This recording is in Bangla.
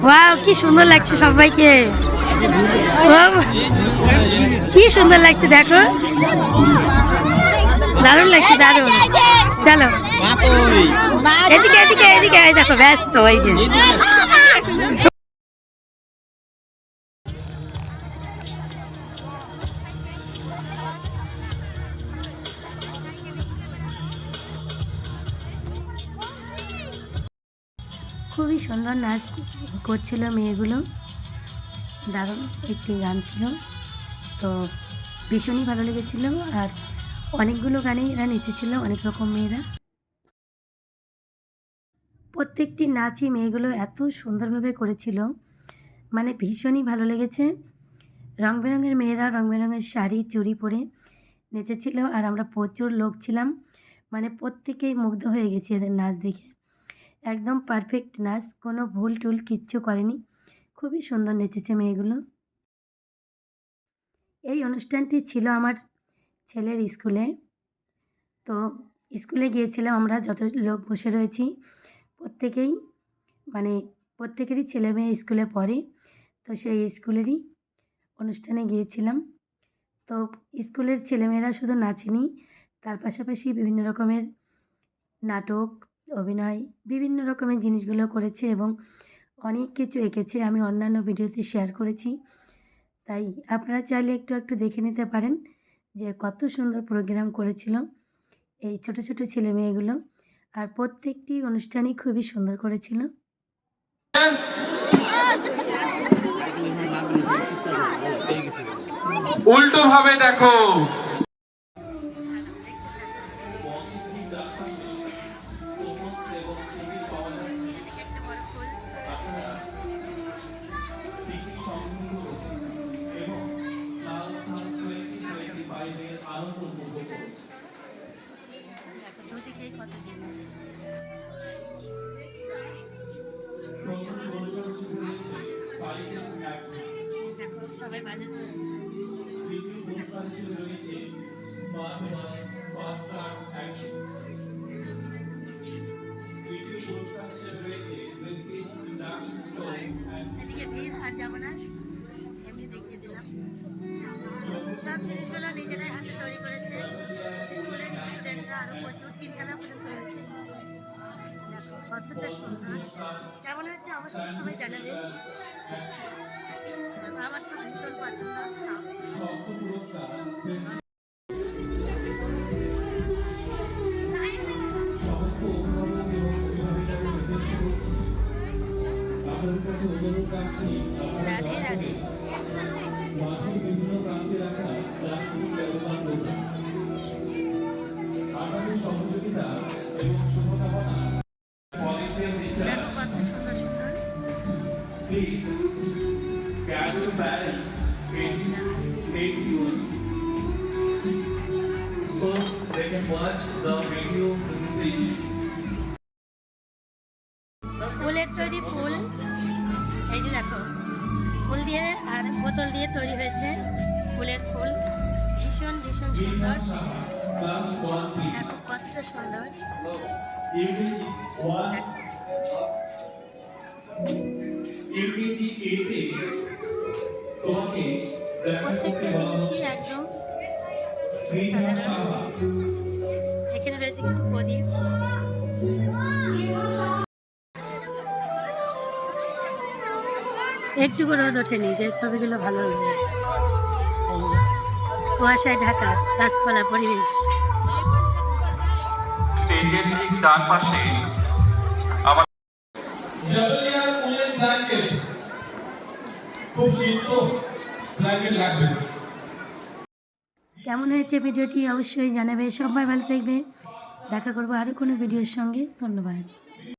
ওয়াও, কি সুন্দর লাগছে সবাইকে। কি সুন্দর লাগছে দেখো, দারুণ লাগছে, দারুণ। চলো এদিকে এদিকে এদিকে, দেখো ব্যস্ত ওই যে। খুবই সুন্দর নাচ করছিল মেয়েগুলো, দারুণ একটি গান ছিল, তো ভীষণই ভালো লেগেছিল। আর অনেকগুলো গানে এরা নেচেছিল, অনেক রকম মেয়েরা। প্রত্যেকটি নাচই মেয়েগুলো এত সুন্দরভাবে করেছিল, মানে ভীষণই ভালো লেগেছে। রং বেরঙের মেয়েরা রং বেরঙের শাড়ি চুড়ি পরে নেচেছিল, আর আমরা প্রচুর লোক ছিলাম, মানে প্রত্যেকেই মুগ্ধ হয়ে গেছি এদের নাচ দেখে। একদম পারফেক্ট নাচ, কোনো ভুল টুল কিচ্ছু করেনি, খুবই সুন্দর নেচেছে মেয়েগুলো। এই অনুষ্ঠানটি ছিল আমার ছেলের স্কুলে, তো স্কুলে গিয়েছিলাম আমরা, যত লোক বসে রয়েছি প্রত্যেকেই, মানে প্রত্যেকেরই ছেলে মেয়ে স্কুলে পড়ে, তো সেই স্কুলেরই অনুষ্ঠানে গিয়েছিলাম। তো স্কুলের ছেলেমেয়েরা শুধু নাচেনি, তার পাশাপাশি বিভিন্ন রকমের নাটক, অভিনয়, বিভিন্ন রকমের জিনিসগুলো করেছে এবং অনেক কিছু এঁকেছে। আমি অন্যান্য ভিডিওতে শেয়ার করেছি, তাই আপনারা চাইলে একটু একটু দেখে নিতে পারেন যে কত সুন্দর প্রোগ্রাম করেছিল এই ছোট ছোট ছেলে মেয়েগুলো। আর প্রত্যেকটি অনুষ্ঠানই খুবই সুন্দর করেছিল। উল্টো ভাবে দেখো, সবাই বাজাচ্ছে। এদিকে ভিড়, আর যাবো না, এমনি দেখিয়ে দিলাম। সব জিনিসগুলো নিজেরাই হাতে তৈরি করেছে স্কুলের স্টুডেন্টরা, আরও প্রচুর তিনতলা পর্যন্ত হয়েছে। দেখো কতটা সুন্দর, কেমন হচ্ছে অবশ্যই সবাই জানাবে। আমার তো ভীষণ পছন্দ। রাধে রাধে। সহযোগিতা এবং শুভকামনা। দেখো কত সুন্দর সুন্দর। Please gather your parents, take yours, so they can watch the video presentation. ফুলের তৈরি ফুল, এই যে দেখো ফুল দিয়ে আর বোতল দিয়ে তৈরি হয়েছে ফুলের ফুল, ভীষণ ভীষণ সুন্দর। দেখো কতটা সুন্দর। প্রত্যেকটা জিনিসই একদম সাধারণ। এখানে রয়েছে কিছু প্রদীপ। একটুকু রোদ ওঠেনি, যে ছবিগুলো ভালো হবে। কুয়াশায় ঢাকা গাছপালা পরিবেশ। স্টেজের ঠিক ডান পাশে আমার জললিয়ার উলেন ব্ল্যাঙ্কেট, খুব শীত, ব্ল্যাঙ্কেট লাগবে। কেমন হয়েছে ভিডিওটি অবশ্যই জানাবে। সবাই ভালো থাকবে, দেখা করবো আরও কোনো ভিডিওর সঙ্গে। ধন্যবাদ।